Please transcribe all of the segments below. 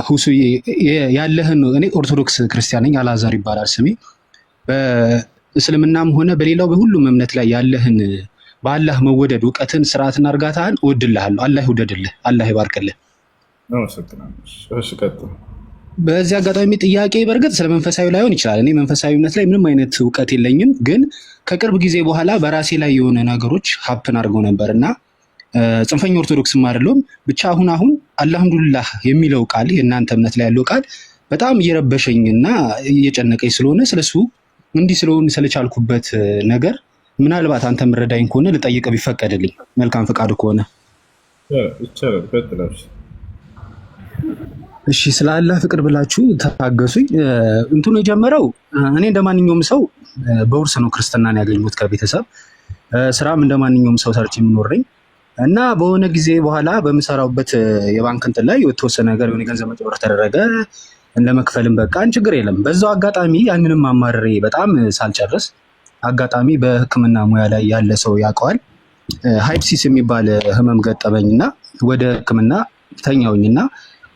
ሁሱ ያለህን እኔ ኦርቶዶክስ ክርስቲያን ነኝ፣ አልዓዛር ይባላል ስሜ። በእስልምናም ሆነ በሌላው በሁሉም እምነት ላይ ያለህን በአላህ መወደድ እውቀትን፣ ስርዓትና እርጋታህን እወድልሃለሁ። አላህ ይውደድልህ፣ አላህ ይባርክልህ። በዚህ አጋጣሚ ጥያቄ በእርግጥ ስለ መንፈሳዊ ላይሆን ይችላል። እኔ መንፈሳዊ እምነት ላይ ምንም አይነት እውቀት የለኝም፣ ግን ከቅርብ ጊዜ በኋላ በራሴ ላይ የሆነ ነገሮች ሀፕን አድርገው ነበር እና ጽንፈኛ ኦርቶዶክስም አይደለሁም። ብቻ አሁን አልሐምዱሊላህ የሚለው ቃል የእናንተ እምነት ላይ ያለው ቃል በጣም እየረበሸኝና እየጨነቀኝ ስለሆነ ስለሱ እንዲህ ስለሆነ ስለቻልኩበት ነገር ምናልባት አንተ ምረዳኝ ከሆነ ልጠይቅ ቢፈቀድልኝ፣ መልካም ፈቃድ ከሆነ እሺ። ስለ አላህ ፍቅር ብላችሁ ታገሱኝ። እንትኑ የጀመረው እኔ እንደማንኛውም ሰው በውርስ ነው ክርስትናን ያገኙት ከቤተሰብ። ስራም እንደማንኛውም ሰው ሰርች የምኖረኝ እና በሆነ ጊዜ በኋላ በምሰራውበት የባንክ እንትን ላይ የተወሰነ ነገር የሆነ ገንዘብ መጨመር ተደረገ። እንደመክፈልም በቃን ችግር የለም። በዛው አጋጣሚ ያንንም አማርሬ በጣም ሳልጨርስ አጋጣሚ በሕክምና ሙያ ላይ ያለ ሰው ያውቀዋል። ሃይፕሲስ የሚባል ህመም ገጠመኝና ወደ ሕክምና ተኛውኝና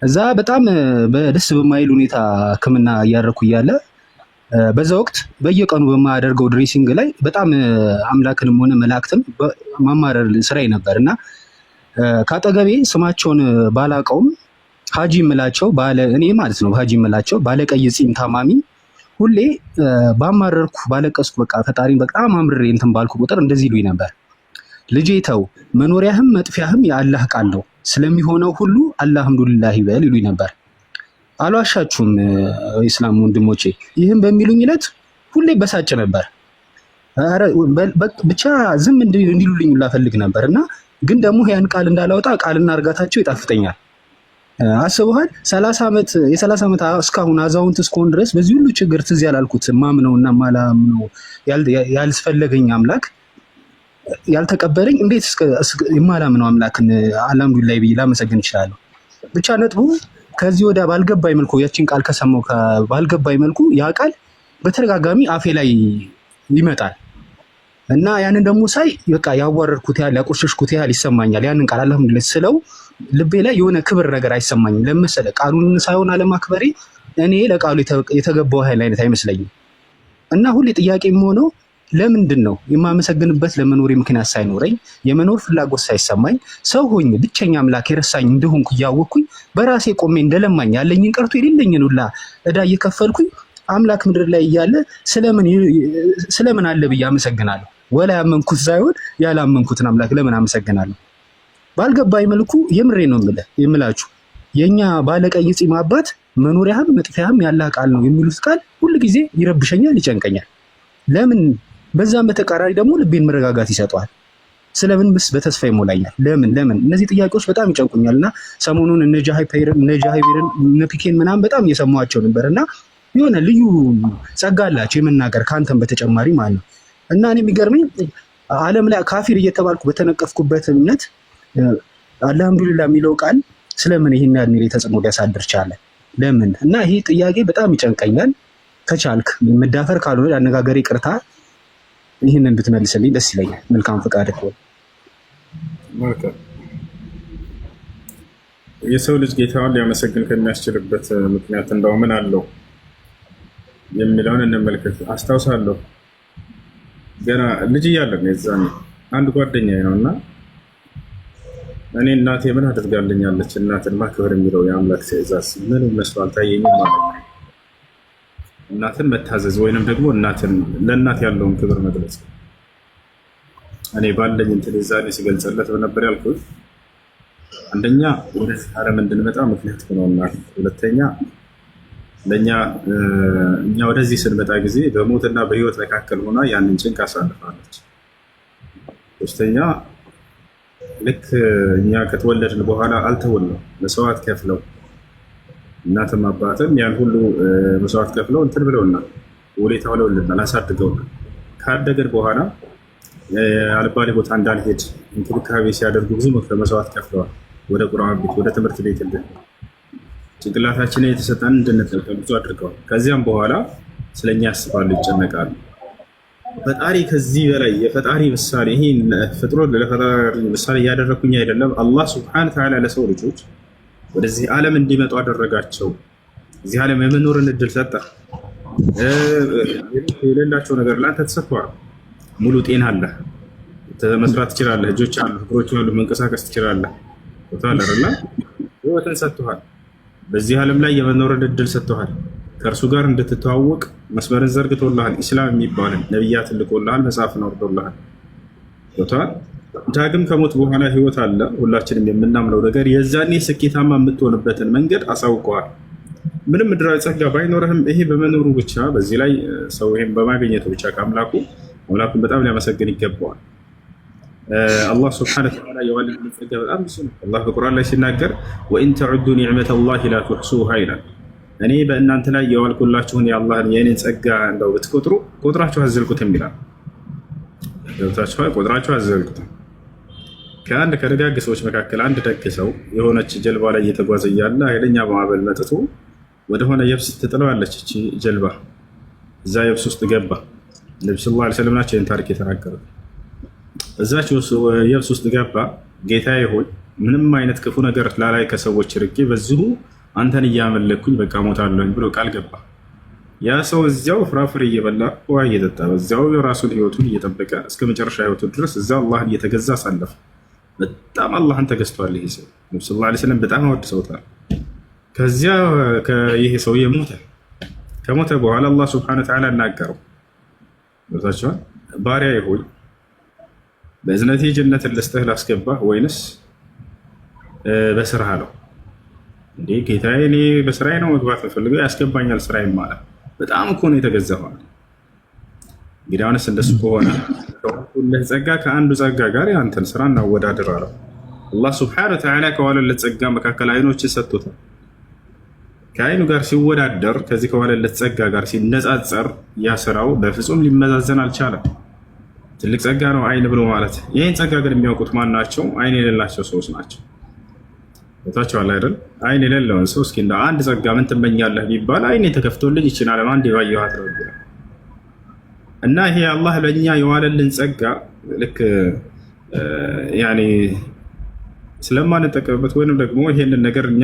እዛ በጣም በደስ በማይል ሁኔታ ሕክምና እያደረኩ እያለ በዛ ወቅት በየቀኑ በማያደርገው ድሬሲንግ ላይ በጣም አምላክንም ሆነ መላእክትን ማማረር ስራዬ ነበር እና ከአጠገቤ ስማቸውን ባላቀውም ሀጂ ምላቸው እኔ ማለት ነው ሀጂ ምላቸው ባለቀይ ፂም ታማሚ ሁሌ ባማረርኩ ባለቀስኩ በቃ ፈጣሪን በጣም አምርሬ እንትን ባልኩ ቁጥር እንደዚህ ይሉኝ ነበር። ልጄ ተው፣ መኖሪያህም መጥፊያህም የአላህ ቃል ነው፣ ስለሚሆነው ሁሉ አልሐምዱሊላህ ይበል ይሉኝ ነበር። አልዋሻችሁም ኢስላም ወንድሞቼ፣ ይህም በሚሉኝ ዕለት ሁሌ በሳጭ ነበር። ብቻ ዝም እንዲሉልኝ ላፈልግ ነበር እና ግን ደግሞ ያን ቃል እንዳላወጣ ቃልና እርጋታቸው ይጣፍጠኛል። አስበሃል? የ30 ዓመት እስካሁን አዛውንት እስከሆን ድረስ በዚህ ሁሉ ችግር ትዝ ያላልኩት ማምነውና ማላምነው ያልስፈለገኝ አምላክ ያልተቀበለኝ እንዴት የማላምነው አምላክን አልሐምዱሊላህ ብዬ ላመሰግን እችላለሁ? ብቻ ነጥቡ ከዚህ ወዲያ ባልገባኝ መልኩ ያቺን ቃል ከሰማው ባልገባኝ መልኩ ያ ቃል በተደጋጋሚ አፌ ላይ ይመጣል እና ያንን ደግሞ ሳይ በቃ ያዋረድኩት ያህል ያቆሸሽኩት ያህል ይሰማኛል። ያንን ቃል አልሐምዱሊላህ ስለው ልቤ ላይ የሆነ ክብር ነገር አይሰማኝም። ለምሳሌ ቃሉን ሳይሆን አለማክበሬ እኔ ለቃሉ የተገባው ኃይል አይነት አይመስለኝም እና ሁሌ ጥያቄ የምሆነው ለምንድን ነው የማመሰግንበት ለመኖሬ ምክንያት ሳይኖረኝ የመኖር ፍላጎት ሳይሰማኝ ሰው ሆኜ ብቸኛ አምላክ የረሳኝ እንደሆንኩ እያወቅኩኝ በራሴ ቆሜ እንደለማኝ ያለኝን ቀርቶ የሌለኝን ሁላ እዳ እየከፈልኩኝ አምላክ ምድር ላይ እያለ ስለምን አለ ብዬ አመሰግናለሁ? ወላ ያመንኩት ሳይሆን ያላመንኩትን አምላክ ለምን አመሰግናለሁ? ባልገባኝ መልኩ የምሬ ነው የምላችሁ የኛ ባለቀይ ፂም አባት መኖሪያህም መጥፊያህም ያላህ ቃል ነው የሚሉት ቃል ሁሉ ጊዜ ይረብሸኛል፣ ይጨንቀኛል። ለምን? በዛም በተቃራኒ ደግሞ ልቤን መረጋጋት ይሰጠዋል። ስለምን ብስ በተስፋ ይሞላኛል። ለምን? እነዚህ ጥያቄዎች በጣም ይጨንቁኛል እና ሰሞኑን እነ ጃሃይቤርን እነ ፒኬን ምናምን በጣም እየሰማኋቸው ነበር እና የሆነ ልዩ ጸጋ አላቸው የመናገር ከአንተም በተጨማሪ ማለት ነው እና እኔ የሚገርመኝ ዓለም ላይ ካፊር እየተባልኩ በተነቀፍኩበት እምነት አልሐምዱሊላህ የሚለው ቃል ስለምን ይሄን ያህል እኔ ተጽዕኖ ሊያሳድር ቻለ? ለምን? እና ይሄ ጥያቄ በጣም ይጨንቀኛል። ከቻልክ መዳፈር ካልሆነ አነጋገር ይቅርታ ይህንን ብትመልስልኝ ደስ ይለኛል። መልካም ፈቃድ ከሆነ የሰው ልጅ ጌታውን ሊያመሰግን ከሚያስችልበት ምክንያት እንደው ምን አለው የሚለውን እንመልከት። አስታውሳለሁ ገና ልጅ እያለን የዛኔ አንድ ጓደኛዬ ነው እና እኔ እናቴ ምን አድርጋልኛለች እናትን ማክበር የሚለው የአምላክ ትእዛዝ ምን መስሎ አልታየኝም ማለት ነው። እናትን መታዘዝ ወይንም ደግሞ ለእናት ያለውን ክብር መግለጽ እኔ ባለኝ እንትን ዛሬ ሲገልጸለት በነበር ያልኩት አንደኛ ወደዚህ ዓለም እንድንመጣ ምክንያት ሆኖናል። ሁለተኛ እኛ ወደዚህ ስንመጣ ጊዜ በሞትና በህይወት መካከል ሆና ያንን ጭንቅ አሳልፋለች። ሶስተኛ ልክ እኛ ከተወለድን በኋላ አልተወልነው መስዋዕት ከፍለው እናትም አባትም ያን ሁሉ መስዋዕት ከፍለው እንትን ብለውናል፣ ውለታ ውለውልናል፣ አሳድገውናል። ካደግን በኋላ አልባሌ ቦታ እንዳልሄድ እንክብካቤ ሲያደርጉ ብዙ መስዋዕት ከፍለዋል። ወደ ቁርአን ቤት ወደ ትምህርት ቤት ጭንቅላታችንን የተሰጠን እንድንጠቀም ብዙ አድርገዋል። ከዚያም በኋላ ስለኛ ያስባሉ፣ ይጨነቃሉ። ፈጣሪ ከዚህ በላይ የፈጣሪ ምሳሌ ይሄን ፍጥሮ ለፈጣሪ ምሳሌ እያደረኩኝ አይደለም። አላህ ሱብሓነሁ ወተዓላ ለሰው ልጆች ወደዚህ ዓለም እንዲመጡ አደረጋቸው። እዚህ ዓለም የመኖርን እድል ሰጠ። የሌላቸው ነገር ለአንተ ተሰጥቷል። ሙሉ ጤና አለ፣ መስራት ትችላለህ፣ እጆች አሉ፣ እግሮች አሉ፣ መንቀሳቀስ ትችላለህ። ታለርላ ህይወትን ሰጥቷል። በዚህ ዓለም ላይ የመኖርን እድል ሰጥቷል። ከእርሱ ጋር እንድትተዋወቅ መስመርን ዘርግቶልሃል። ኢስላም የሚባልን ነቢያትን ልኮልሃል፣ መጽሐፍን አውርዶልሃል። ቦታል ዳግም ከሞት በኋላ ህይወት አለ። ሁላችንም የምናምነው ነገር የዛኔ ስኬታማ የምትሆንበትን መንገድ አሳውቀዋል። ምንም ምድራዊ ጸጋ ባይኖርህም ይሄ በመኖሩ ብቻ በዚህ ላይ ሰው ይሄን በማግኘቱ ብቻ አምላኩን በጣም ሊያመሰግን ይገባዋል። አላህ ስብሐነሁ ወተዓላ የዋለልን ጸጋ በጣም ብዙ ነው። አላህ በቁርአን ላይ ሲናገር ወኢን ተዑዱ ኒዕመተላሂ ላ ቱሕሱሃ ይላል። እኔ በእናንተ ላይ የዋልኩላችሁን የአላህን የእኔን ጸጋ እንደው ብትቆጥሩ ቆጥራችሁ አዘልቁትም ይላል። ገብታችኋል? ቆጥራችሁ አዘልቁትም። ከአንድ ከደጋግ ሰዎች መካከል አንድ ደግ ሰው የሆነች ጀልባ ላይ እየተጓዘ እያለ ኃይለኛ ማዕበል መጥቶ ወደሆነ የብስ ትጥለዋለች። እቺ ጀልባ እዛ የብስ ውስጥ ገባ። ነብዩ ሰለላሁ ዐለይሂ ወሰለም ናቸው ይህን ታሪክ የተናገሩት። እዛች የብስ ውስጥ ገባ። ጌታዬ ሆይ ምንም አይነት ክፉ ነገር ላላይ ከሰዎች ርቄ በዚሁ አንተን እያመለኩኝ በቃ ሞታለሁኝ ብሎ ቃል ገባ። ያ ሰው እዚያው ፍራፍሬ እየበላ ውሃ እየጠጣ በዚያው የራሱን ህይወቱን እየጠበቀ እስከ መጨረሻ ህይወቱ ድረስ እዚያው አላህን እየተገዛ አሳለፈ። በጣም አላህን ተገዝቷል። ይሄ ሰው ነብዩ ሰለላሁ ዐለይሂ ወሰለም በጣም አወድሰውታል። ከዚያ ይሄ ሰውዬ ሞተ። ከሞተ በኋላ አላህ ሱብሓነሁ ወተዓላ እናገረው፣ ወታቻው ባሪያዬ ሆይ በእዝነቴ ጀነትን ልስጥህ ላስገባህ ወይንስ በስራህ አለው። እንዴ ጌታዬ እኔ በስራዬ ነው መግባት የምፈልገው፣ ያስገባኛል ስራዬ ማለት በጣም እኮ ነው የተገዛው። እንግዲህ አሁንስ እንደሱ ከሆነ ሁለት ጸጋ ከአንዱ ጸጋ ጋር ያንተን ስራ እናወዳድር አለው። አላህ ሱብሓነሁ ወተዓላ ከዋለለት ጸጋ መካከል አይኖችን ሰጥቶታል። ከአይኑ ጋር ሲወዳደር ከዚህ ከዋለለት ጸጋ ጋር ሲነጻጸር ያ ስራው በፍጹም ሊመዛዘን አልቻለም። ትልቅ ጸጋ ነው አይን ብሎ ማለት። ይህን ጸጋ ግን የሚያውቁት ማን ናቸው? አይን የሌላቸው ሰዎች ናቸው። ቦታቸዋል አይደል? አይን የሌለውን ሰው እስኪ እንደው አንድ ጸጋ ምን ትመኛለህ ቢባል አይኔ ተከፍቶልኝ ይችላል አንድ የባየኋት ነው ይላል። እና ይሄ አላህ ለእኛ የዋለልን ጸጋ ልክ ያኔ ስለማንጠቀምበት ወይንም ደግሞ ይሄንን ነገር እኛ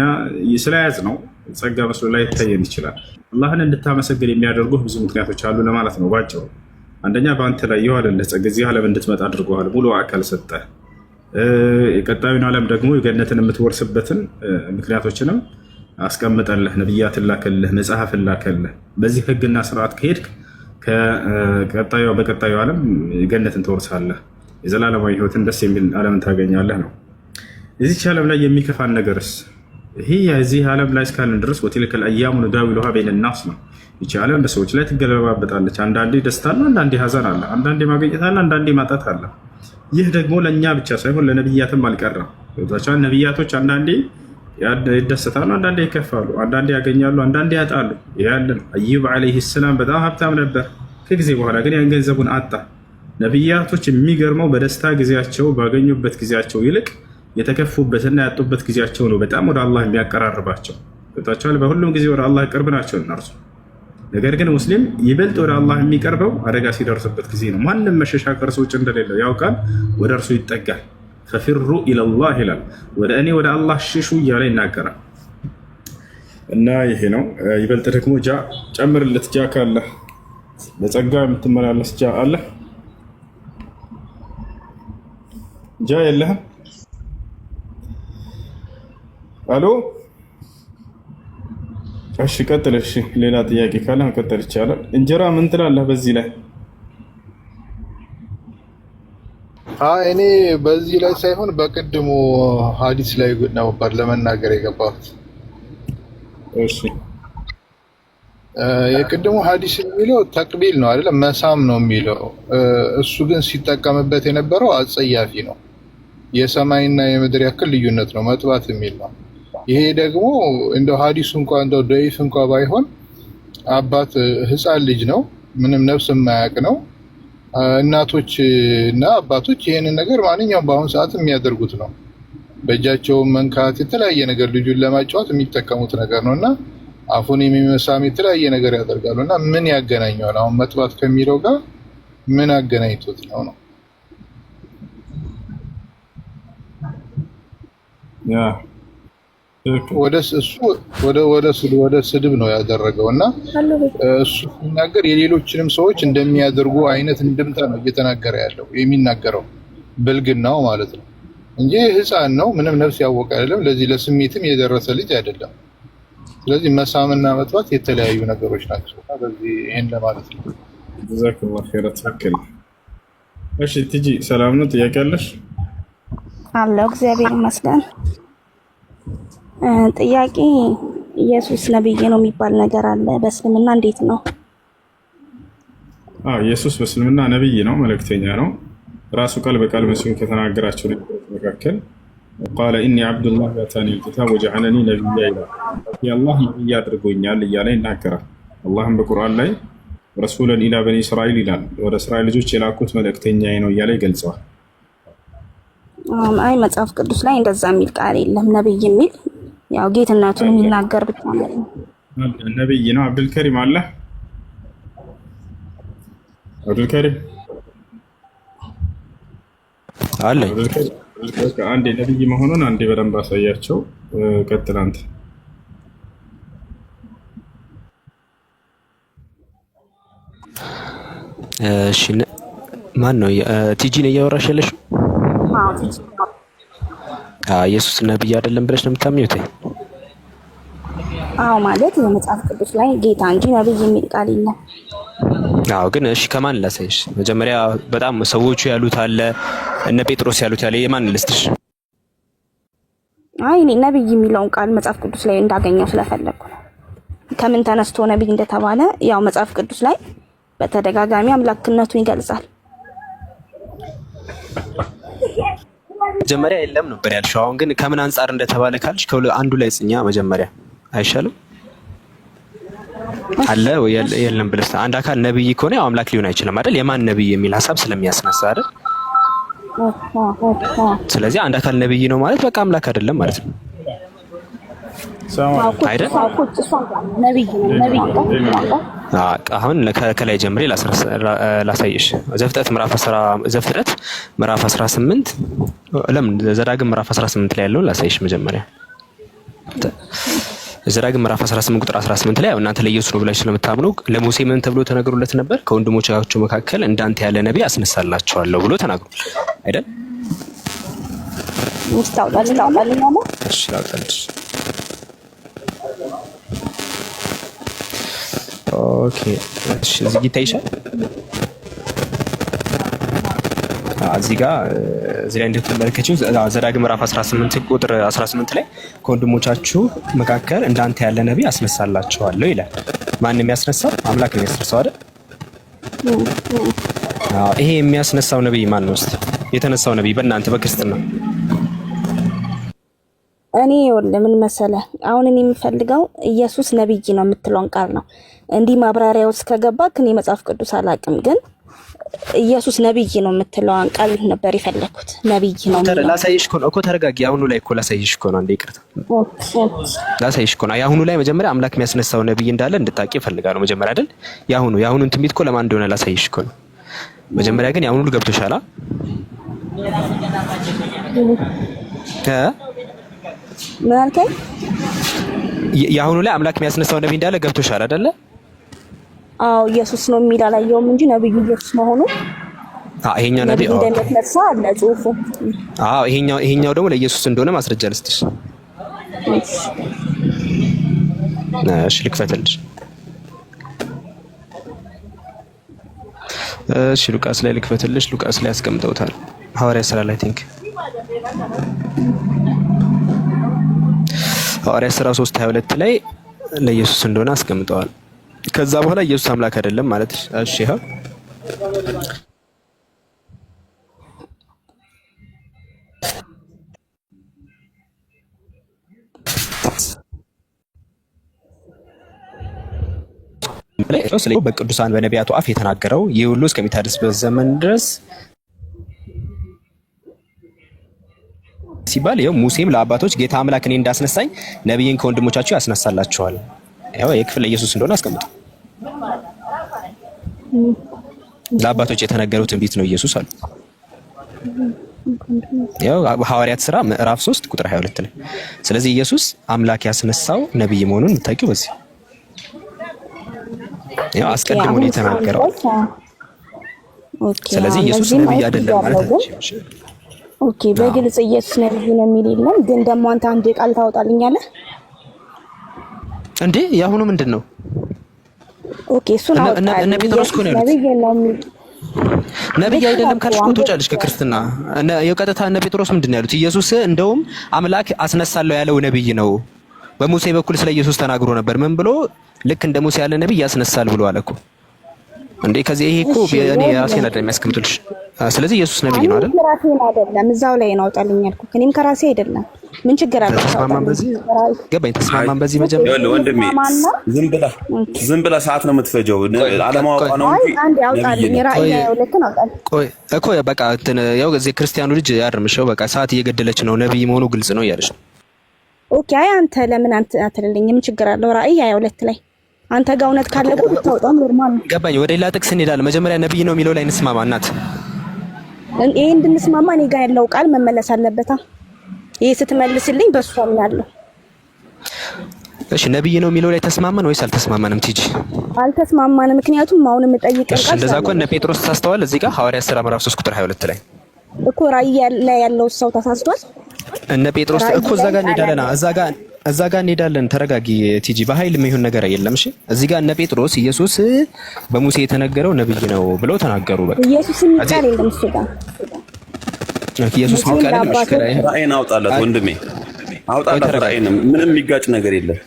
ስለያዝ ነው ጸጋ መስሎ ላይ ይታየን ይችላል። አላህን እንድታመሰግን የሚያደርጉ ብዙ ምክንያቶች አሉ ለማለት ነው ባጭሩ። አንደኛ በአንተ ላይ የዋለልህ ጸጋ እዚህ ዓለም እንድትመጣ አድርገዋል። ሙሉ አካል ሰጠህ። የቀጣዩን ዓለም ደግሞ የገነትን የምትወርስበትን ምክንያቶችንም አስቀምጠልህ። ነቢያትን ላከልህ፣ መጽሐፍን ላከልህ። በዚህ ህግና ስርዓት ከሄድክ በቀጣዩ ዓለም ገነትን ትወርሳለህ። የዘላለማዊ ህይወትን ደስ የሚል ዓለምን ታገኛለህ ነው። የዚች ዓለም ላይ የሚከፋን ነገርስ ይሄ የዚህ ዓለም ላይ እስካለን ድረስ ወቲልከል አያሙ ኑዳዊሉሃ በይነ ናስ ነው። ይቺ ዓለም በሰዎች ላይ ትገለባበጣለች። አንዳንዴ ደስታ አለ፣ አንዳንዴ ሀዘን አለ፣ አንዳንዴ ማግኘት አለ፣ አንዳንዴ ማጣት አለ። ይህ ደግሞ ለእኛ ብቻ ሳይሆን ለነቢያትም አልቀረም። ነቢያቶች አንዳንዴ ይደሰታሉ፣ አንዳንዴ ይከፋሉ፣ አንዳንዴ ያገኛሉ፣ አንዳንዴ ያጣሉ። ያለን አዩብ ዓለይሂ ሰላም በጣም ሀብታም ነበር። ከጊዜ በኋላ ግን ያን ገንዘቡን አጣ። ነቢያቶች የሚገርመው በደስታ ጊዜያቸው ባገኙበት ጊዜያቸው ይልቅ የተከፉበትና ያጡበት ጊዜያቸው ነው በጣም ወደ አላህ የሚያቀራርባቸው። በሁሉም ጊዜ ወደ አላህ ቅርብ ናቸው እነርሱ። ነገር ግን ሙስሊም ይበልጥ ወደ አላህ የሚቀርበው አደጋ ሲደርስበት ጊዜ ነው። ማንም መሸሻ ከእርሱ ውጭ እንደሌለው ያውቃል። ወደ እርሱ ይጠጋል። ፈፊሩ ኢለላህ ይላል። ወደ እኔ ወደ አላህ ሽሹ እያለ ይናገራል። እና ይሄ ነው። ይበልጥ ደግሞ ጨምርለት ጃ ካለ በጸጋ የምትመላለስ ጃ አለ። ጃ የለህም? አሎ እሺ ቀጥል። እሺ ሌላ ጥያቄ ካለ መቀጠል ይቻላል። እንጀራ ምን ትላለህ በዚህ ላይ? እኔ በዚህ ላይ ሳይሆን በቅድሙ ሀዲስ ላይ ነበር ለመናገር የገባሁት። እሺ የቅድሙ ሀዲስ የሚለው ተቅቢል ነው አይደለም፣ መሳም ነው የሚለው። እሱ ግን ሲጠቀምበት የነበረው አጸያፊ ነው። የሰማይና የምድር ያክል ልዩነት ነው መጥባት የሚል ነው። ይሄ ደግሞ እንደው ሀዲሱ እንኳን እንደው ደይፍ እንኳን ባይሆን አባት ህፃን ልጅ ነው፣ ምንም ነፍስ የማያውቅ ነው። እናቶች እና አባቶች ይሄንን ነገር ማንኛውም በአሁኑ ሰዓት የሚያደርጉት ነው። በእጃቸው መንካት፣ የተለያየ ነገር ልጁን ለማጫወት የሚጠቀሙት ነገር ነው እና አፉን የሚመሳም የተለያየ ነገር ያደርጋሉ። እና ምን ያገናኘዋል አሁን መጥባት ከሚለው ጋር ምን አገናኝቶት ነው? ወደ ስድብ ነው ያደረገውና እሱ ሲናገር የሌሎችንም ሰዎች እንደሚያደርጉ አይነት እንድምታ ነው እየተናገረ ያለው የሚናገረው ብልግናው ማለት ነው እንጂ ህፃን ነው ምንም ነፍስ ያወቀ አይደለም። ለዚህ ለስሜትም የደረሰ ልጅ አይደለም። ስለዚህ መሳምና መጥባት የተለያዩ ነገሮች ናቸው። ስለዚህ ይሄን ለማለት ነው። ጀዛከላሁ ኸይረን ተከለ። እሺ ትጂ ሰላም ነው? ጥያቄ አለሽ? አለው እግዚአብሔር ይመስገን። ጥያቄ ኢየሱስ ነብይ ነው የሚባል ነገር አለ። በእስልምና እንዴት ነው? ኢየሱስ በእስልምና ነብይ ነው፣ መልእክተኛ ነው። ራሱ ቃል በቃል መስሎኝ ከተናገራቸው ነገሮች መካከል ቃለ ኢኒ አብዱላህ አታኒ አልኪታብ ወጀዐለኒ ነብያ ይላል። የአላህ ነብይ አድርጎኛል እያለ ይናገራል። አላህም በቁርአን ላይ ረሱለን ኢላ በኒ እስራኤል ይላል። ወደ እስራኤል ልጆች የላኩት መልእክተኛዬ ነው እያለ ይገልጸዋል። አይ መጽሐፍ ቅዱስ ላይ እንደዛ የሚል ቃል የለም። ነብይ የሚል ያው ጌትነቱን የሚናገር ብቻ ነው። ነብይ ነው። አብዱልከሪም አለ። አብዱልከሪም አለ። አንዴ ነብይ መሆኑን አንዴ በደንብ አሳያቸው። ቀጥል አንተ። እሺ ማን ነው? ቲጂ ነው እያወራሽ ያለሽው? ኢየሱስ ነብይ አይደለም ብለሽ ነው የምታምኚው? አዎ ማለት የመጽሐፍ ቅዱስ ላይ ጌታ እንጂ ነብይ የሚል ቃል የለም። አዎ ግን እሺ ከማን ላሳይሽ? መጀመሪያ በጣም ሰዎቹ ያሉት አለ፣ እነ ጴጥሮስ ያሉት ያለ የማን ልስጥሽ? አይ እኔ ነብይ የሚለውን ቃል መጽሐፍ ቅዱስ ላይ እንዳገኘው ስለፈለኩ ነው። ከምን ተነስቶ ነብይ እንደተባለ ያው መጽሐፍ ቅዱስ ላይ በተደጋጋሚ አምላክነቱን ይገልጻል። መጀመሪያ የለም ነበር ያልሽው። አሁን ግን ከምን አንፃር እንደተባለ ካልሽ አንዱ ላይ ጽኛ መጀመሪያ አይሻልም? አለ ወይ የለም ብለሽ አንድ አካል ነብይ ከሆነ ያው አምላክ ሊሆን አይችልም አይደል? የማን ነብይ የሚል ሐሳብ ስለሚያስነሳ አይደል? ስለዚህ አንድ አካል ነብይ ነው ማለት በቃ አምላክ አይደለም ማለት ነው አይደል? አሁን ከላይ ጀምሬ ላሳይሽ። ዘፍጥረት ምዕራፍ 18 ለምን ዘዳግም ምዕራፍ 18 ላይ ያለውን ላሳይሽ መጀመሪያ። ዘዳግም ምዕራፍ 18 ቁጥር 18 ላይ እናንተ ለኢየሱስ ነው ብላችሁ ስለምታምኑ ለሙሴ ምን ተብሎ ተነግሮለት ነበር? ከወንድሞቻችሁ መካከል እንዳንተ ያለ ነብይ አስነሳላችኋለሁ ብሎ ተናግሯል አይደል? እሺ ላውጣልሽ። ኦኬ እሺ እዚህ ይታይሻል። እዚህ ላይ እንደተመለከተችው ዘዳግም ምዕራፍ 18 ቁጥር 18 ላይ ከወንድሞቻችሁ መካከል እንዳንተ ያለ ነብይ አስነሳላችኋለሁ ይላል። ማን የሚያስነሳው? አምላክ ነው የሚያስነሳው አይደል? ይሄ የሚያስነሳው ነብይ ማን ነው? እስቲ የተነሳው ነብይ በእናንተ በክርስትና እኔ ምን መሰለህ፣ አሁን እኔ የምፈልገው ኢየሱስ ነብይ ነው የምትለውን ቃል ነው። እንዲህ ማብራሪያ ውስጥ ከገባክ እኔ መጽሐፍ ቅዱስ አላውቅም፣ ግን ኢየሱስ ነብይ ነው የምትለውን ቃል ነበር የፈለኩት። ነብይ ነው ላሳይሽ እኮ ተረጋጊ። አሁኑ ላይ እኮ ላሳይሽ እኮ ነው። አንዴ ይቅርታ ላሳይሽ እኮ ነው። የአሁኑ ላይ መጀመሪያ አምላክ የሚያስነሳው ነብይ እንዳለ እንድታቂ እፈልጋለሁ። መጀመሪያ አይደል የአሁኑን ትንቢት እኮ ለማን እንደሆነ ላሳይሽ እኮ ነው። መጀመሪያ ግን የአሁኑ ገብቶሻል? ምን አልከኝ? የአሁኑ ላይ አምላክ የሚያስነሳው ነብይ እንዳለ ገብቶሻል አይደለ? አዎ ኢየሱስ ነው የሚል አላየውም እንጂ ነብዩ ኢየሱስ መሆኑ ይሄኛው ነብይ እንደተነሳ አለ ጽሑፉ። ይሄኛው ደግሞ ለኢየሱስ እንደሆነ ማስረጃ ልስጥሽ። እሺ ልክፈትልሽ። እሺ ሉቃስ ላይ ልክፈትልሽ። ሉቃስ ላይ አስቀምጠውታል። ሐዋርያ ሥራ ላይ ቲንክ ሐዋርያ ሥራ 3:22 ላይ ለኢየሱስ እንደሆነ አስቀምጠዋል። ከዛ በኋላ ኢየሱስ አምላክ አይደለም ማለት እሺ ይሄው በቅዱሳን በነቢያቱ አፍ የተናገረው ይህ ሁሉ እስከሚታደስበት ዘመን ድረስ ሲባል ይኸው ሙሴም ለአባቶች ጌታ አምላክ እኔ እንዳስነሳኝ ነብይን ከወንድሞቻችሁ ያስነሳላችኋል። ይኸው የክፍል ኢየሱስ እንደሆነ አስቀምጡ። ለአባቶች የተነገረው ትንቢት ነው ኢየሱስ አሉ። ያው ሐዋርያት ሥራ ምዕራፍ 3 ቁጥር 22 ላይ። ስለዚህ ኢየሱስ አምላክ ያስነሳው ነብይ መሆኑን የምታውቂው በዚህ ያው አስቀድሞ ነው የተናገረው። ስለዚህ ኢየሱስ ነብይ አይደለም ማለት ነው። ኦኬ በግልጽ ኢየሱስ ነብይ ነው የሚል የለም። ግን ደግሞ አንተ አንድ ቃል ታወጣልኛለህ እንዴ? ያሁኑ ምንድነው? ኦኬ እሱን አውጣልኝ። እነ ጴጥሮስ እኮ ነው ያሉት። ነብይ አይደለም ካልሽ እኮ ትወጫለሽ ከክርስትና። የቀጥታ እነ ጴጥሮስ ምንድን ነው ያሉት? ኢየሱስ እንደውም አምላክ አስነሳለሁ ያለው ነብይ ነው። በሙሴ በኩል ስለ ኢየሱስ ተናግሮ ነበር። ምን ብሎ? ልክ እንደ ሙሴ ያለ ነብይ ያስነሳል ብሎ አለ እኮ እንዴ። ከዚህ ይሄ እኮ እኔ ራሴን አይደለም የሚያስቀምጥልሽ። ስለዚህ ኢየሱስ ነብይ ነው አይደል? ራሴን አይደለም እዛው ላይ ነው አውጣልኝ ያልኩት። እኔም ከራሴ አይደለም። ምን ችግር አለ? ተስማማን በዚህ ገባኝ። ተስማማን በዚህ መጀመሪያ ወንድሜ ዝም ብላ ሰዓት ነው የምትፈጀው። አለማወቋ ነው እንጂ አንዴ አውጣልኝ። ራእይ ያውለከን አውጣልኝ። ቆይ እኮ በቃ ያው እዚህ ክርስቲያኑ ልጅ ያርምሽው። በቃ ሰዓት እየገደለች ነው። ነብይ መሆኑ ግልጽ ነው እያለች ነው። ኦኬ አይ አንተ ለምን አንተ አትልልኝ? ምን ችግር አለው? ራእይ 22 ላይ አንተ ጋር እውነት ካለ ብታወጣው ኖርማል ነው። ገባኝ። ወደ ሌላ ጥቅስ እንሄዳለን። መጀመሪያ ነብይ ነው የሚለው ላይ እንስማማ። እናት ይሄ እንድንስማማ እኔ ጋር ያለው ቃል መመለስ አለበታ። ይሄ ስትመልስልኝ በሷ አምናለሁ። እሺ ነብይ ነው የሚለው ላይ ተስማማን ወይስ አልተስማማንም? ቲጂ አልተስማማንም። ምክንያቱም አሁን የምጠይቀው ቃል እንደዛ እኮ እነ ጴጥሮስ ተሳስተዋል። እዚህ ጋር ሐዋርያት ሥራ ምዕራፍ 3 ቁጥር 22 ላይ እኮ ራእይ ላይ ያለው ሰው ተሳስቷል። እነ ጴጥሮስ እኮ እዛ ጋር እንሄዳለን። እዛ ጋር እንሄዳለን። ተረጋጊ ቲጂ። በኃይል የሚሆን ነገር የለም። እሺ እዚህ ጋር እነ ጴጥሮስ ኢየሱስ በሙሴ የተነገረው ነብይ ነው ብለው ተናገሩ። በቃ ኢየሱስ የሚባል የለም እሱ ጋር ኢየሱስ የሚባል የለም። እሺ ራእይን አውጣለት ወንድሜ፣ አውጣለት ራእይን። ምንም የሚጋጭ ነገር የለም።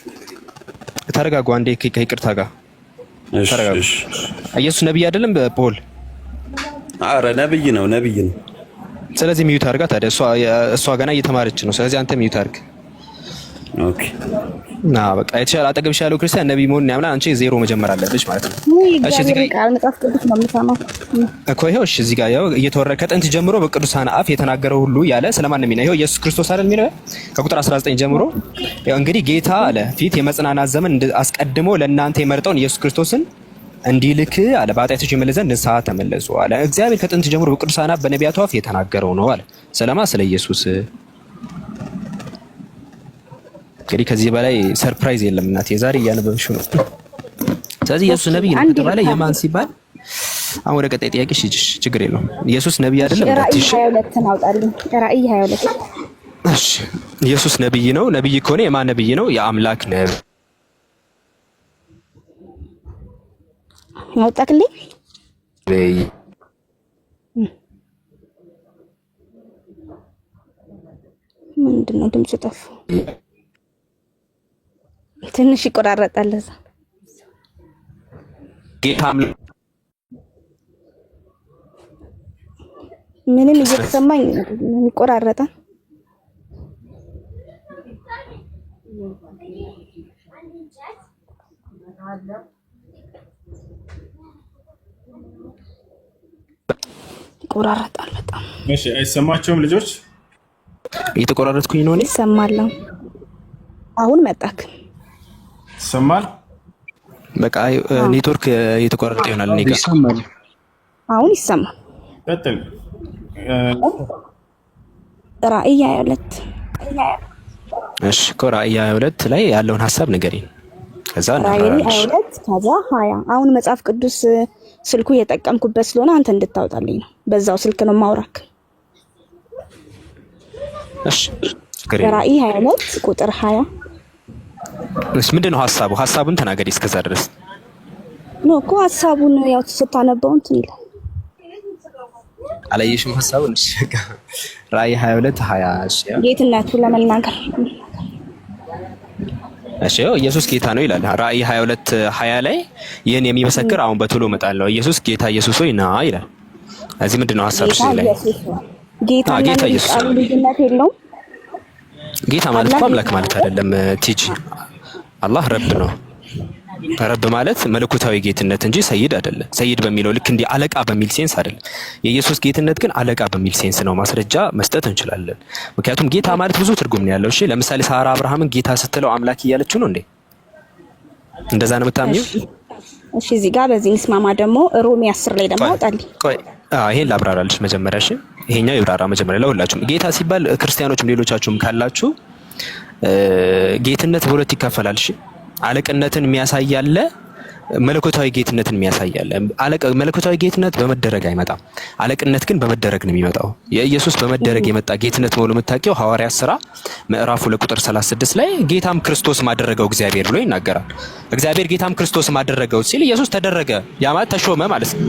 ተረጋጉ አንዴ ከይቅርታ ጋር ተረጋጉ። ኢየሱስ ነብይ አይደለም ፖል? አረ ነብይ ነው፣ ነብይ ነው። ስለዚህ ሚዩት አድርጋ። ታዲያ እሷ ገና እየተማረች ነው። ስለዚህ አንተ ሚዩት አድርግ። ኦኬ ና በቃ የተሻለ አጠገብሽ ያለው ክርስቲያን ነብይ መሆኑን ያምናል። አንቺ ዜሮ መጀመር አለብሽ ማለት ነው። እሺ እዚህ ጋር ቃል መጽሐፍ ቅዱስ ነው የምሰማው እኮ ይሄው። እሺ እዚህ ጋር ያው እየተወረደ ከጥንት ጀምሮ በቅዱሳን አፍ የተናገረው ሁሉ ያለ ስለማን ነው የሚለው? ይሄው ኢየሱስ ክርስቶስ አይደል የሚለው? ከቁጥር 19 ጀምሮ ያው እንግዲህ ጌታ አለ ፊት የመጽናናት ዘመን አስቀድሞ ለእናንተ የመረጠውን ኢየሱስ ክርስቶስን እንዲልክ አለ በኃጢአታችሁ ይመለስ ዘንድ ንስሐ ተመለሱ አለ። እግዚአብሔር ከጥንት ጀምሮ በቅዱሳን አፍ በነቢያቱ አፍ የተናገረው ነው አለ። ስለማ ስለ ኢየሱስ። እንግዲህ ከዚህ በላይ ሰርፕራይዝ የለም እናቴ። ዛሬ እያነበብሽው ነው። ስለዚህ ኢየሱስ ነብይ ነው ከተባለ የማን ሲባል አሁን ወደ ቀጣይ ጥያቄ ችግር የለውም። ኢየሱስ ነብይ አይደለም? ራእይ 22 አውጣልኝ። ራእይ 22 እሺ ኢየሱስ ነብይ ነው። ነብይ ከሆነ የማን ነብይ ነው? የአምላክ ነብይ አውጣክልኝ። ምንድነው ድምጽ ጠፋ? ትንሽ ይቆራረጣል። እዛ ጌታ ምንም እየተሰማኝ ይቆራረጣል። ይቆራረጣል በጣም። እሺ አይሰማቸውም ልጆች? እየተቆራረጥኩኝ ነው እኔ። ይሰማል። አሁን መጣክ ይሰማል። በቃ ኔትወርክ እየተቆራረጠ ይሆናል። እኔ ጋር ይሰማል። አሁን ይሰማል። ቀጥል። ራእይ 22 እሺ ራእይ 22 ላይ ያለውን ሐሳብ ንገሪኝ። ከዛ ራእይ 22 ከዛ 20 አሁን መጽሐፍ ቅዱስ ስልኩ እየጠቀምኩበት ስለሆነ አንተ እንድታወጣልኝ ነው። በዛው ስልክ ነው ማውራክ። እሺ ራእይ 22 ቁጥር 20 እሺ ምንድነው ሐሳቡ? ሐሳቡን ተናገሪ እስከዛ ድረስ ነው እኮ ሐሳቡን ያው ስታነበው እንትን ይላል። አላየሽም ሐሳቡን? እሺ ራእይ 22 20 እሺ ጌትነቱ ለመናገር እሺ ኢየሱስ ጌታ ነው ይላል። ራእይ 22 20 ላይ ይህን የሚመሰክር አሁን በቶሎ እመጣለሁ ኢየሱስ ጌታ ኢየሱስ ሆይ ና ይላል። እዚህ ምንድነው ሐሳቡ? ጌታ ኢየሱስ ልዩነት የለውም። ጌታ ማለት እኮ አምላክ ማለት አይደለም ቲጂ። አላህ ረብ ነው። ረብ ማለት መለኮታዊ ጌትነት እንጂ ሰይድ አይደለም። ሰይድ በሚለው ልክ እንዲህ አለቃ በሚል ሴንስ አይደለም። የኢየሱስ ጌትነት ግን አለቃ በሚል ሴንስ ነው። ማስረጃ መስጠት እንችላለን። ምክንያቱም ጌታ ማለት ብዙ ትርጉም ነው ያለው። እሺ ለምሳሌ ሳራ አብርሃምን ጌታ ስትለው አምላክ እያለችው ነው እንዴ? እንደዛ ነው የምታምኚው? እሺ እዚህ ጋር በዚህ እንስማማ። ደግሞ ሮሜ 10 ላይ ደግሞ አውጣልኝ። ቆይ ይሄን ላብራራልሽ መጀመሪያ። እሺ ይሄኛው ይብራራ መጀመሪያ ለሁላችሁም። ጌታ ሲባል ክርስቲያኖችም ሌሎቻችሁም ካላችሁ ጌትነት በሁለት ይከፈላል። እሺ አለቅነትን የሚያሳይ አለ፣ መለኮታዊ ጌትነትን የሚያሳይ አለ። መለኮታዊ ጌትነት በመደረግ አይመጣም። አለቅነት ግን በመደረግ ነው የሚመጣው። የኢየሱስ በመደረግ የመጣ ጌትነት መሆኑ የምታውቂው ሐዋርያት ሥራ ምዕራፍ 2 ቁጥር 36 ላይ ጌታም ክርስቶስ ማደረገው እግዚአብሔር ብሎ ይናገራል። እግዚአብሔር ጌታም ክርስቶስ ማደረገው ሲል ኢየሱስ ተደረገ፣ ያ ማለት ተሾመ ማለት ነው።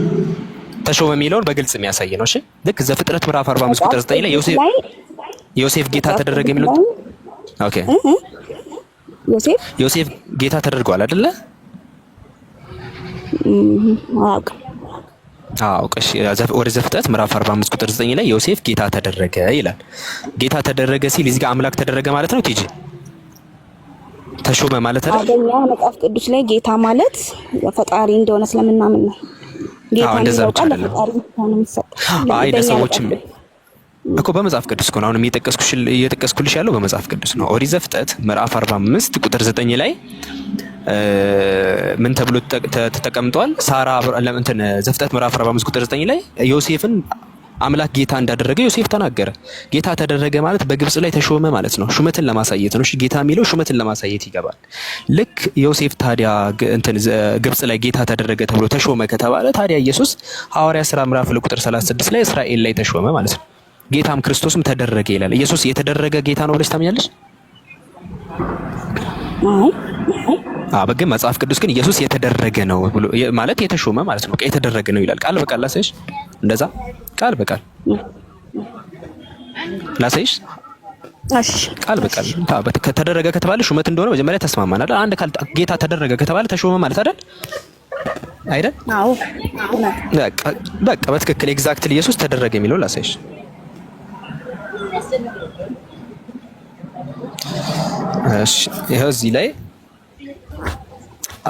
ተሾመ የሚለውን በግልጽ የሚያሳይ ነው። እሺ ልክ ዘፍጥረት ምዕራፍ 45 ቁጥር 9 ላይ ዮሴፍ ጌታ ተደረገ የሚለው ኦኬ፣ ዮሴፍ ጌታ ተደርጓል አይደለ? አውቀሽ ወደ ዘፍጥረት ምዕራፍ 45 ቁጥር 9 ላይ ዮሴፍ ጌታ ተደረገ ይላል። ጌታ ተደረገ ሲል እዚህ ጋር አምላክ ተደረገ ማለት ነው። ቲጂ ተሾመ ማለት አይደል? አገኛ መጽሐፍ ቅዱስ ላይ ጌታ ማለት ፈጣሪ እንደሆነ ስለምናምን ነው። ጌታ እንደዛ ብቻ አይደለም። አይ ለሰዎችም እኮ በመጽሐፍ ቅዱስ እኮ ነው አሁን እየጠቀስኩልሽ ያለው በመጽሐፍ ቅዱስ ነው። ኦሪት ዘፍጥረት ምዕራፍ 45 ቁጥር 9 ላይ ምን ተብሎ ተቀምጧል? ሳራ እንትን ዘፍጥረት ምዕራፍ 45 ቁጥር 9 ላይ ዮሴፍን አምላክ ጌታ እንዳደረገ ዮሴፍ ተናገረ። ጌታ ተደረገ ማለት በግብጽ ላይ ተሾመ ማለት ነው። ሹመትን ለማሳየት ነው። እሺ ጌታ የሚለው ሹመትን ለማሳየት ይገባል። ልክ ዮሴፍ ታዲያ እንትን ግብጽ ላይ ጌታ ተደረገ ተብሎ ተሾመ ከተባለ ታዲያ ኢየሱስ ሐዋርያ ሥራ ምዕራፍ 2 ቁጥር 36 ላይ እስራኤል ላይ ተሾመ ማለት ነው። ጌታም ክርስቶስም ተደረገ ይላል። ኢየሱስ የተደረገ ጌታ ነው ብለሽ ታምኛለሽ? በግን መጽሐፍ ቅዱስ ግን ኢየሱስ የተደረገ ነው ብሎ ማለት የተሾመ ማለት ነው። የተደረገ ነው ይላል። ቃል በቃል ላሳይሽ፣ እንደዛ ቃል በቃል ላሳይሽ። እሺ ቃል በቃል ከተደረገ ከተባለ ሹመት እንደሆነ መጀመሪያ ተስማማን አይደል? አንድ ቃል ጌታ ተደረገ ከተባለ ተሾመ ማለት አይደል? አይደል? አዎ በቃ በትክክል ኤግዛክትሊ ኢየሱስ ተደረገ የሚለው ላሳይሽ። እሺ ይሄው እዚህ ላይ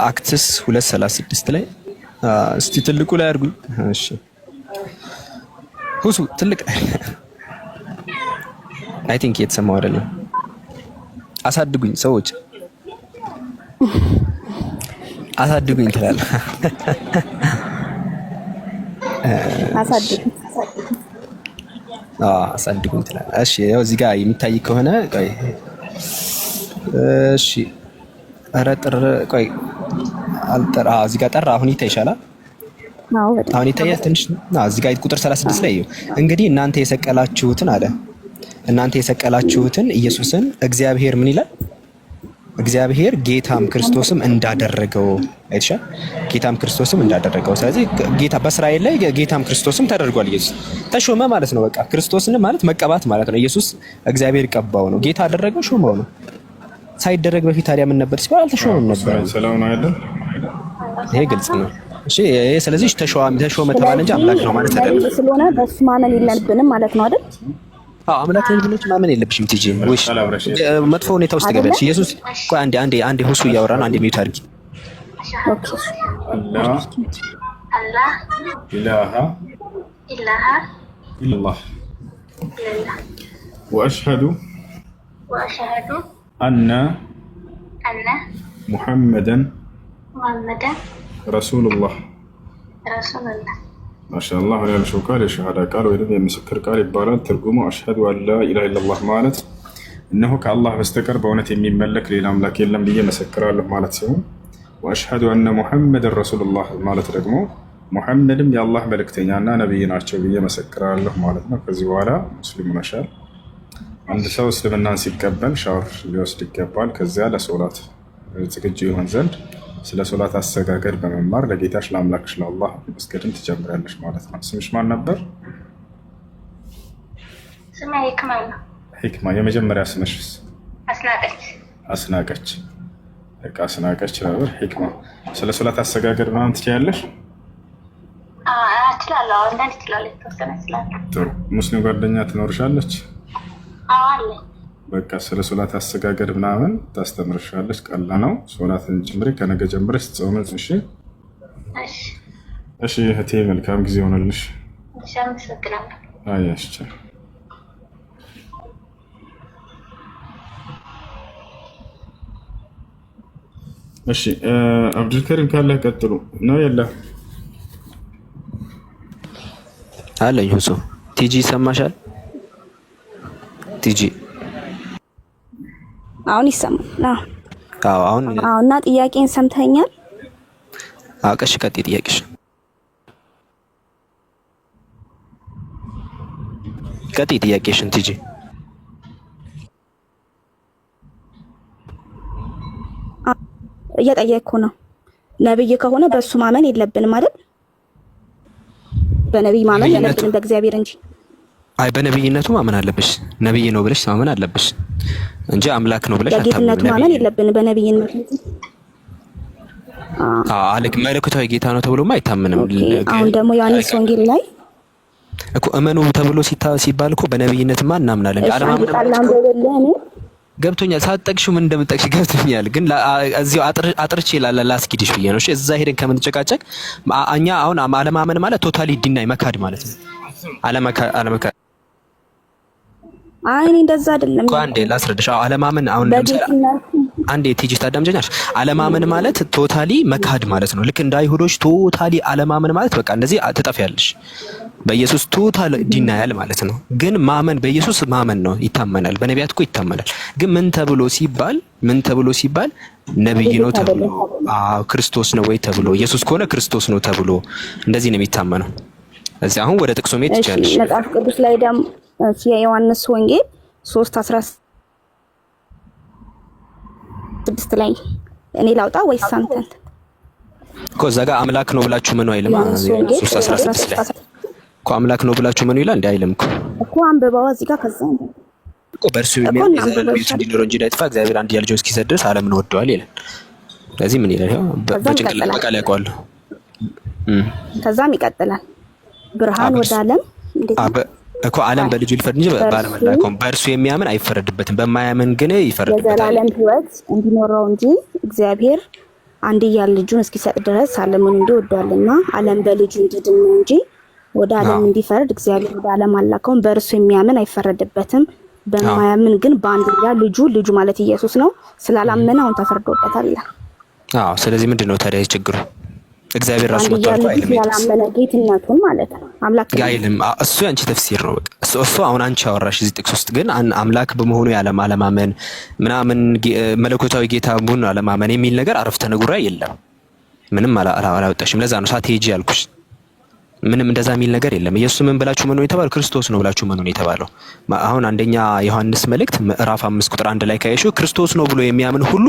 አክትስ 2:36 ላይ እስቲ ትልቁ ላይ አድርጉኝ። እሺ ሁሱ ትልቅ አይ ቲንክ የተሰማው አይደለም። አሳድጉኝ ሰዎች አሳድጉኝ ትላለህ። አሳድጉኝ ትላለህ። እሺ ያው እዚህ ጋር የሚታይ ከሆነ ቆይ እሺ ኧረ ጥር ቆይ አልጠራ እዚህ ጋር ጠራ። አሁን ይታይሻል? አሁን ይታያል ትንሽ። እዚህ ጋር ቁጥር 36 ላይ እንግዲህ እናንተ የሰቀላችሁትን አለ እናንተ የሰቀላችሁትን ኢየሱስን እግዚአብሔር ምን ይላል? እግዚአብሔር ጌታም ክርስቶስም እንዳደረገው አይተሻል? ጌታም ክርስቶስም እንዳደረገው። ስለዚህ ጌታ በእስራኤል ላይ ጌታም ክርስቶስም ተደርጓል። ኢየሱስ ተሾመ ማለት ነው። በቃ ክርስቶስን ማለት መቀባት ማለት ነው። ኢየሱስ እግዚአብሔር ቀባው ነው። ጌታ አደረገው፣ ሾመው ነው። ሳይደረግ በፊት ታዲያ ምን ነበር ሲባል አልተሾመም ነበር። ሰላም ነው አይደል? ይሄ ግልጽ ነው። እሺ ይሄ ስለዚህ ተሾመ ተባለ እንጂ አምላክ ነው ማለት አይደለም። ስለሆነ በሱ ማመን የለብንም ማለት ነው አይደል? አምላክ ነው ብለሽ ማመን የለብሽም። ቲጂ ወይስ መጥፎ ሁኔታ ውስጥ ገበያለሽ? ኢየሱስ ቆይ አንዴ ሁሱ እያወራ ነው። አንዴ ሚዩት አድርጊ። አላህ ኢላሃ ኢላላህ ወአሽሀዱ አነ ሙሐመደን ረሱሉላህ። ማሻአላህ ያልሽው ቃል የሸሃዳ ቃል ወይም የምስክር ቃል ይባላል። ትርጉሙ አሽሀዱ አን ላ ኢላሃ ኢለላህ ማለት እነሆ ከአላህ በስተቀር በእውነት የሚመለክ ሌላ አምላክ የለም ብዬ መሰክራለሁ ማለት ሲሆን፣ ወአሽሀዱ አነ ሙሐመድን ረሱሉላህ ማለት ደግሞ ሙሐመድም የአላህ መልእክተኛና ነቢይ ናቸው ብዬ መሰክራለሁ ማለት ነው። ከዚህ በኋላ ሙስሊም ሆነሻል። አንድ ሰው እስልምናን ሲቀበል ሻወር ሊወስድ ይገባል። ከዚያ ለሶላት ዝግጁ ይሆን ዘንድ ስለ ሶላት አሰጋገድ በመማር ለጌታሽ ለአምላክሽ ለአላህ መስገድን ትጀምሪያለሽ ማለት ነው። ስምሽ ማን ነበር? ስሜ ሂክማ ነው። ሂክማ። የመጀመሪያ ስምሽስ? አስናቀች። አስናቀች። በቃ አስናቀች ነበር። ሂክማ። ስለ ሶላት አሰጋገድ ምናምን ትችያለሽ? እችላለሁ። አንዳንድ እችላለሁ፣ የተወሰነ እችላለሁ። ጥሩ። ሙስሊም ጓደኛ ትኖርሻለች? አዎ አለኝ። በቃ ስለ ሶላት አሰጋገድ ምናምን ታስተምርሻለች። ቀላ ነው። ሶላትን ጀምሪ፣ ከነገ ጀምረሽ ጾመት። እሺ እሺ እህቴ፣ መልካም ጊዜ ሆነልሽ። እሺ አመሰግናለሁ። አያሽ እሺ አብዱልከሪም ካለ ቀጥሉ ነው። የለ አለኝ ሁሱ ቲጂ ይሰማሻል? ቲጂ አሁን ይሰማል? አዎ አሁን እና ጥያቄን ሰምተኛል? አቀሽ ቀጥ ጥያቄሽ ቀጥ ጥያቄሽን ቲጂ እየጠየቅኩ ነው። ነብይ ከሆነ በሱ ማመን የለብንም አይደል? በነብይ ማመን የለብንም በእግዚአብሔር እንጂ። አይ በነብይነቱ ማመን አለብሽ። ነብይ ነው ብለሽ ማመን አለብሽ እንጂ አምላክ ነው ብለሽ አታምኚ። በጌትነቱ ማመን የለብንም በነብይነቱ። አለክ መለኮታዊ ጌታ ነው ተብሎማ አይታመንም። አሁን ደግሞ ዮሐንስ ወንጌል ላይ እኮ እመኑ ተብሎ ሲባል እኮ በነብይነትማ እናምናለን። አለማመን ገብቶኛል። ሳትጠቅሺው ምን እንደምትጠቅሺ ገብቶኛል። ግን እዚሁ አጥርቼ ላስኪድሽ ብዬ ነው። እሺ እዛ ሄደን ከምንጨቃጨቅ እኛ አሁን አለማመን ማለት ቶታሊ ዲናይ መካድ ማለት ነው። አለመካድ አይ እንደዛ አይደለም። አንዴ ላስረዳሽ። አለማመን አሁን ለምሳሌ አንዴ ቲጂ ታዳምጪኛለሽ። አለማመን ማለት ቶታሊ መካድ ማለት ነው። ልክ እንደ አይሁዶች ቶታሊ አለማመን ማለት በቃ እንደዚህ ትጠፊያለሽ። በኢየሱስ ቶታል ዲናያል ማለት ነው። ግን ማመን በኢየሱስ ማመን ነው፣ ይታመናል። በነቢያት እኮ ይታመናል። ግን ምን ተብሎ ሲባል ነብይ ነው ተብሎ ክርስቶስ ነው ወይ ተብሎ ኢየሱስ ከሆነ ክርስቶስ ነው ተብሎ እንደዚህ ነው የሚታመነው። እዚህ አሁን ወደ ጥቅሶ ሜት ይቻላል። መጽሐፍ ቅዱስ ላይ ደግሞ የዮሐንስ ወንጌል 3:16 ላይ እኔ ላውጣ ወይስ አንተን? እኮ እዛ ጋር አምላክ ነው ብላችሁ ምን አይልም? 3:16 ላይ እኮ አምላክ ነው ብላችሁ ምን ይላል? እንዴ አይልም እኮ አንብበው እዚህ ጋር ከዛ እኮ በእርሱ የሚያምን የዘላለም ሕይወት እንዲኖረው እንጂ እንዳይጠፋ እግዚአብሔር አንድያ ልጁን እስኪሰጥ ድረስ ዓለምን ወደዋል ይላል። ስለዚህ ምን ይላል? ያው በጭንቅላት በቃል ያውቀዋለሁ። ከዛም ይቀጥላል ብርሃን ወደ ዓለም እኮ ዓለም በልጁ ሊፈርድ እንጂ በዓለም አይደለም። በእርሱ የሚያምን አይፈረድበትም፣ በማያምን ግን ይፈረድበታል። የዘላለም ሕይወት እንዲኖረው እንጂ እግዚአብሔር አንድያ ልጁን እስኪሰጥ ድረስ ዓለምን እንዲወደዋልና ዓለም በልጁ እንዲድን ነው እንጂ ወደ ዓለም እንዲፈርድ እግዚአብሔር ወደ ዓለም አላከውም። በእርሱ የሚያምን አይፈረድበትም፣ በማያምን ግን በአንድያ ልጁ ማለት ኢየሱስ ነው ስላላመነ አሁን ተፈርዶበታል ይላል። አዎ። ስለዚህ ምንድነው ታዲያ ችግሩ? እግዚአብሔር ራሱ መጥቷል አይልም? ያላመነ ጌትነቱን ማለት ነው አምላክ አይልም። እሱ ያንቺ ተፍሲር ነው። በቃ እሱ አሁን አንቺ አወራሽ እዚህ ጥቅስ ውስጥ ግን አምላክ በመሆኑ አለማመን ምናምን መለኮታዊ ጌታ መሆኑን አለማመን የሚል ነገር አረፍተ ነገሩ የለም። ምንም አላወጣሽም። ለዛ ነው ሳትሄጂ ያልኩሽ። ምንም እንደዛ የሚል ነገር የለም። ኢየሱስ ምን ብላችሁ መኑ የተባለው? ክርስቶስ ነው ብላችሁ መኑ የተባለው። አሁን አንደኛ ዮሐንስ መልእክት ምዕራፍ 5 ቁጥር 1 ላይ ካየሽው ክርስቶስ ነው ብሎ የሚያምን ሁሉ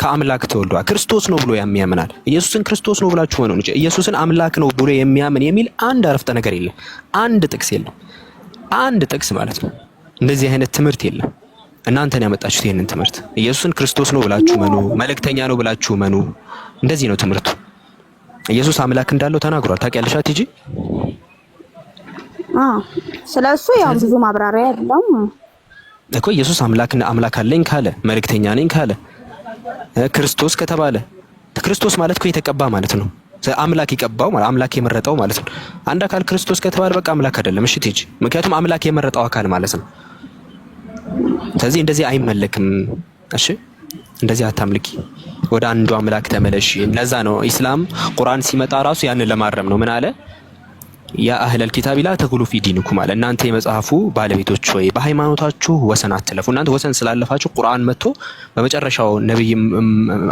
ከአምላክ ተወልዷል። ክርስቶስ ነው ብሎ ያምናል። ኢየሱስን ክርስቶስ ነው ብላችሁ መኑ እንጂ ኢየሱስን አምላክ ነው ብሎ የሚያምን የሚል አንድ አረፍተ ነገር የለም። አንድ ጥቅስ የለም። አንድ ጥቅስ ማለት ነው። እንደዚህ አይነት ትምህርት የለም። እናንተን ያመጣችሁት ይሄንን ትምህርት ኢየሱስን ክርስቶስ ነው ብላችሁ መኑ፣ መልእክተኛ ነው ብላችሁ መኑ። እንደዚህ ነው ትምህርቱ። ኢየሱስ አምላክ እንዳለው ተናግሯል። ታውቂያለሽ አትጂ? ስለሱ ያው ብዙ ማብራሪያ የለም እኮ ኢየሱስ አምላክ አለኝ ካለ፣ መልእክተኛ ነኝ ካለ፣ ክርስቶስ ከተባለ ክርስቶስ ማለት እኮ የተቀባ ማለት ነው። አምላክ ይቀባው ማለት አምላክ የመረጠው ማለት ነው። አንድ አካል ክርስቶስ ከተባለ በቃ አምላክ አይደለም። እሺ ትጂ፣ ምክንያቱም አምላክ የመረጠው አካል ማለት ነው። ስለዚህ እንደዚህ አይመለክም። እሺ እንደዚህ አታምልኪ፣ ወደ አንዱ አምላክ ተመለሽ። ለዛ ነው ኢስላም ቁርአን ሲመጣ ራሱ ያንን ለማረም ነው። ምን አለ? ያ አህለል ኪታብ ላ ተጉሉ ፊ ዲንኩም አለ። እናንተ የመጽሐፉ ባለቤቶች ሆይ በሃይማኖታችሁ ወሰን አትለፉ። እናንተ ወሰን ስላለፋችሁ ቁርአን መጥቶ በመጨረሻው ነብይ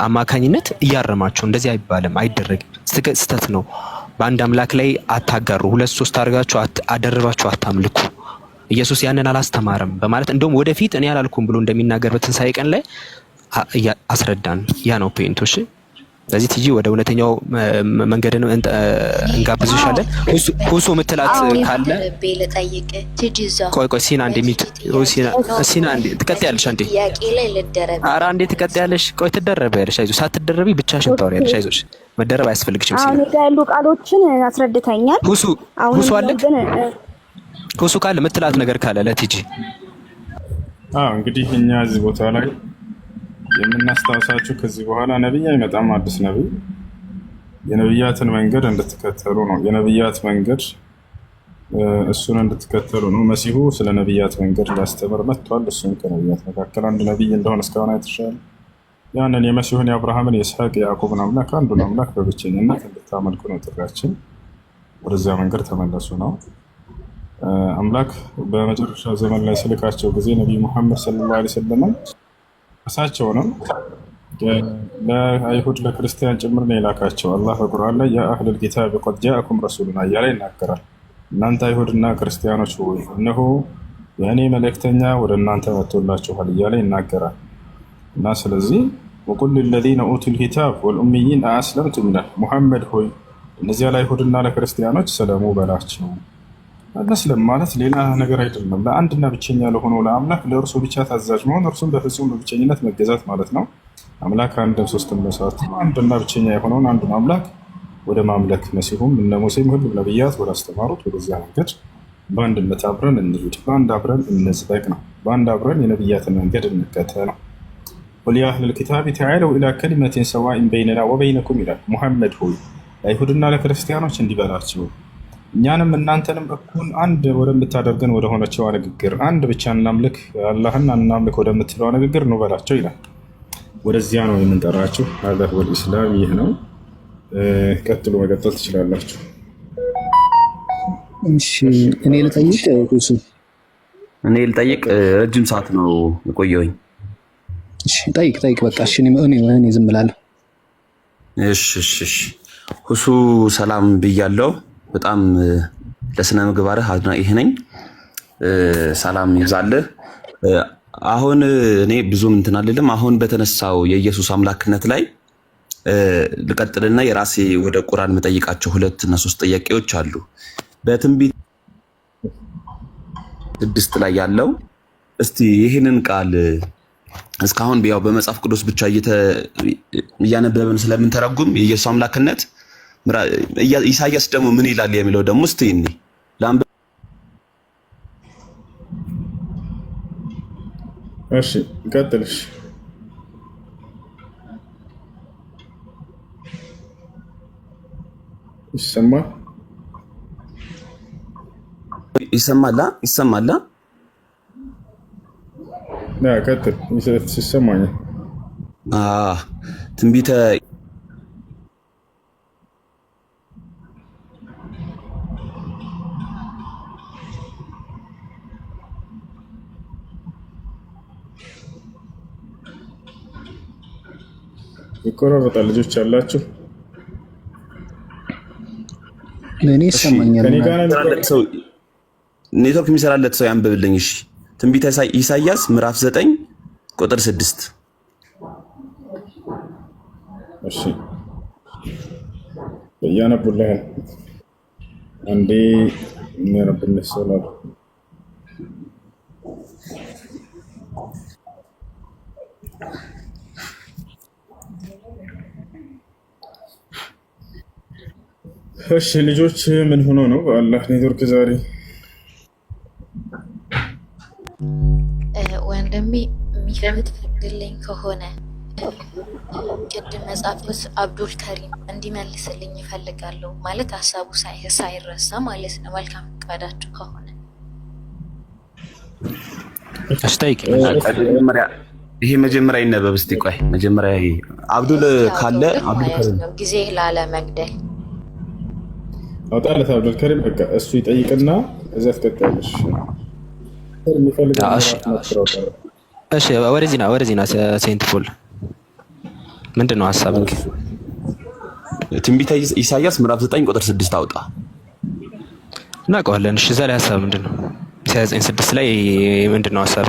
አማካኝነት እያረማችሁ። እንደዚህ አይባልም፣ አይደረግም። ስህተት ነው። በአንድ አምላክ ላይ አታጋሩ፣ 2-3 አድርጋችሁ አደረባችሁ አታምልኩ። ኢየሱስ ያንን አላስተማረም በማለት እንደውም ወደፊት እኔ አላልኩም ብሎ እንደሚናገር በትንሳኤ ቀን ላይ አስረዳን። ያ ነው ፖይንቱ። እሺ ስለዚህ ትጂ ወደ እውነተኛው መንገድ ነው እንጋብዝሻለን። ሁሱ ምትላት ካለ ቆይ ሲና እንደሚት ሲና እንደ ትቀጥያለሽ አንዴ ኧረ አንዴ ትቀጥያለሽ። ቆይ ትደረቢያለሽ። አይዞሽ ሳትደረቢ ብቻሽን ታወሪያለሽ። አይዞሽ መደረብ አያስፈልግሽም። ሲና አሁን ያሉ ቃሎችን አስረድተኛል። ሁሱ አለ ሁሱ ካለ ምትላት ነገር ካለ ለትጂ እንግዲህ እኛ እዚህ ቦታ ላይ የምናስታውሳችሁ ከዚህ በኋላ ነብይ አይመጣም። አዲስ ነብይ የነብያትን መንገድ እንድትከተሉ ነው። የነብያት መንገድ እሱን እንድትከተሉ ነው። መሲሁ ስለ ነብያት መንገድ ሊያስተምር መጥቷል። እሱን ከነብያት መካከል አንድ ነብይ እንደሆነ እስካሁን አይተሻል። ያንን የመሲሁን የአብርሃምን፣ የይስሐቅ፣ የያዕቆብን አምላክ አንዱን አምላክ በብቸኝነት እንድታመልኩ ነው ጥሪያችን። ወደዚያ መንገድ ተመለሱ ነው። አምላክ በመጨረሻው ዘመን ላይ ስልካቸው ጊዜ ነቢይ ሙሐመድ ሰለላሁ ዐለይሂ ወሰለም እሳቸውንም ለአይሁድ ለክርስቲያን ጭምር ነው የላካቸው። አላህ በቁርአን ላይ ያ አህለል ኪታብ ቀድ ጃአኩም ረሱሉና እያለ ይናገራል። እናንተ አይሁድና ክርስቲያኖች ሆይ እነሆ የእኔ መልእክተኛ ወደ እናንተ መጥቶላችኋል እያለ ይናገራል። እና ስለዚህ ወቁል ለዚነ ኡቱል ኪታብ ወልኡሚይን አስለምቱም ይላል። ሙሐመድ ሆይ እነዚያ ለአይሁድና ለክርስቲያኖች ሰለሙ በላቸው። መስለም ማለት ሌላ ነገር አይደለም፣ ለአንድና ብቸኛ ለሆነው ለአምላክ ለእርሱ ብቻ ታዛዥ መሆን፣ እርሱም በፍጹም በብቸኝነት መገዛት ማለት ነው። አምላክ አንድም ሶስትም በሰዓት አንድና ብቸኛ የሆነውን አንዱን አምላክ ወደ ማምለክ መሲሁም እነ ሙሴም ሁሉም ነቢያት ወደ አስተማሩት ወደዚያ መንገድ በአንድነት አብረን እንሂድ፣ በአንድ አብረን እንዝለቅ ነው። በአንድ አብረን የነቢያትን መንገድ እንከተል ነው። ቁል ያ አህለል ኪታብ ተዓለው ኢላ ከሊመቲን ሰዋኢን በይነና ወበይነኩም ይላል። ሙሐመድ ሆይ ለአይሁድና ለክርስቲያኖች እንዲበላቸው እኛንም እናንተንም እኩል አንድ ወደምታደርገን ወደሆነችው ንግግር አንድ ብቻ እናምልክ አላህን እናምልክ ወደምትለው ንግግር ነው በላቸው ይላል። ወደዚያ ነው የምንጠራችሁ። አላህ ወልኢስላም ይህ ነው። ቀጥሎ መቀጠል ትችላላችሁ። እሺ እኔ ልጠይቅ ሁሱ እኔ ልጠይቅ። ረጅም ሰዓት ነው የቆየሁኝ። እሺ ጠይቅ በቃ እሺ እኔ ዝም ብላለሁ። እሺ ሁሱ ሰላም ብያለሁ። በጣም ለስነ ምግባርህ አድናቂህ ነኝ። ሰላም ይብዛልህ። አሁን እኔ ብዙም እንትን አልልም። አሁን በተነሳው የኢየሱስ አምላክነት ላይ ልቀጥልና የራሴ ወደ ቁርአን መጠይቃቸው 2 እና 3 ጥያቄዎች አሉ። በትንቢት 6 ላይ ያለው እስቲ ይህንን ቃል እስካሁን ያው በመጽሐፍ ቅዱስ ብቻ እያነበብን ስለምንተረጉም የኢየሱስ አምላክነት ኢሳያስ ደግሞ ምን ይላል የሚለው ደግሞ እስቲ እኔ ላምብ። እሺ ቀጥልሽ። ይሰማል። ቀጥል። ይሰማኛል። ትንቢተ ይቆራረጣል። ልጆች ያላችሁ ለኔ ይሰማኛል። ኔትወርክ የሚሰራለት ሰው ያንብብልኝ። እሺ ትንቢተ ኢሳያስ ምዕራፍ 9 ቁጥር 6። እሺ ያነቡልህ አንዴ የሚያነብልህ ሰው ነው። እሺ ልጆች ምን ሆኖ ነው በአላህ ኔትወርክ ዛሬ? ወንድሜ የምትፈቅድልኝ ከሆነ ቅድም መጽሐፍ ውስጥ አብዱል ከሪም እንዲመልስልኝ ይፈልጋለሁ። ማለት ሀሳቡ ሳይረሳ ማለት ነው። መልካም ፈቃዳችሁ ከሆነ አስተይቅ ይሄ መጀመሪያ ይነበብ እስቲ። ቆይ መጀመሪያ አብዱል ካለ አብዱል ከሪም ጊዜ ላለ መግደል አውጣለት። አብዱል ከሪም በቃ እሱ ይጠይቅና እዚያ ትቀጥላለሽ። እሺ ወደዚህና ሴንት ፖል ምንድን ነው ሀሳብ? ትንቢተ ኢሳያስ ምዕራፍ 9 ቁጥር 6 አውጣ። እናውቀዋለን። እሺ እዛ ላይ ሀሳብ ምንድን ነው? ኢሳያስ 9:6 ላይ ምንድን ነው ሀሳቡ?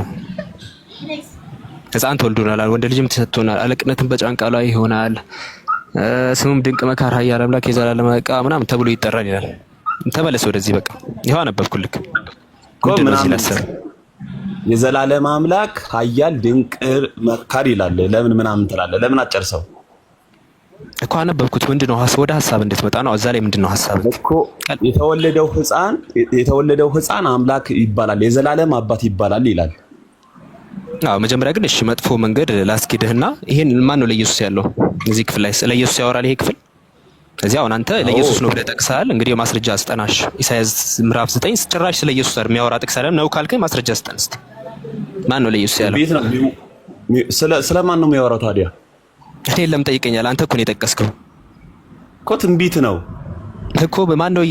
ሕፃን ተወልዶናል፣ ወንድ ልጅም ተሰጥቶናል፣ አለቅነትን በጫንቃ ላይ ይሆናል፣ ስሙም ድንቅ መካር፣ ኃያል አምላክ፣ የዘላለም አለቃ ምናምን ተብሎ ይጠራል ይላል። ተመለስ ወደዚህ። በቃ ይኸው አነበብኩልክ። ምንድን ነው እዚህ ሀሳብ? የዘላለም አምላክ ኃያል ድንቅ መካር ይላል። ለምን ምናምን ትላለህ? ለምን አጨርሰው እኮ አነበብኩት። ምንድን ነው ወደ ሀሳብ እንድትመጣ ነው። እዛ ላይ ምንድን ነው ሀሳብ? እኮ የተወለደው ሕፃን አምላክ ይባላል፣ የዘላለም አባት ይባላል ይላል። አዎ መጀመሪያ ግን እሺ መጥፎ መንገድ ላስኪድህና ይሄን ማን ነው ለኢየሱስ ያለው እዚህ ክፍል ላይ? ስለ ኢየሱስ ያወራል ይሄ ክፍል። እዚህ አሁን አንተ ለኢየሱስ ነው ብለህ ጠቅሰሃል። እንግዲህ ማስረጃ አስጠናሽ። ኢሳያስ ምዕራፍ 9 ጭራሽ ስለ ኢየሱስ የሚያወራ ጥቅስ አይደለም ነው ካልከኝ ማስረጃ አስጠን እስቲ። ማን ነው ለኢየሱስ ያለው? ስለማን ነው የሚያወራው ታዲያ? እኔ ለምን ጠይቀኛል? አንተ እኮ ነው የጠቀስከው እኮ ትንቢት ነው እኮ። በማን ነው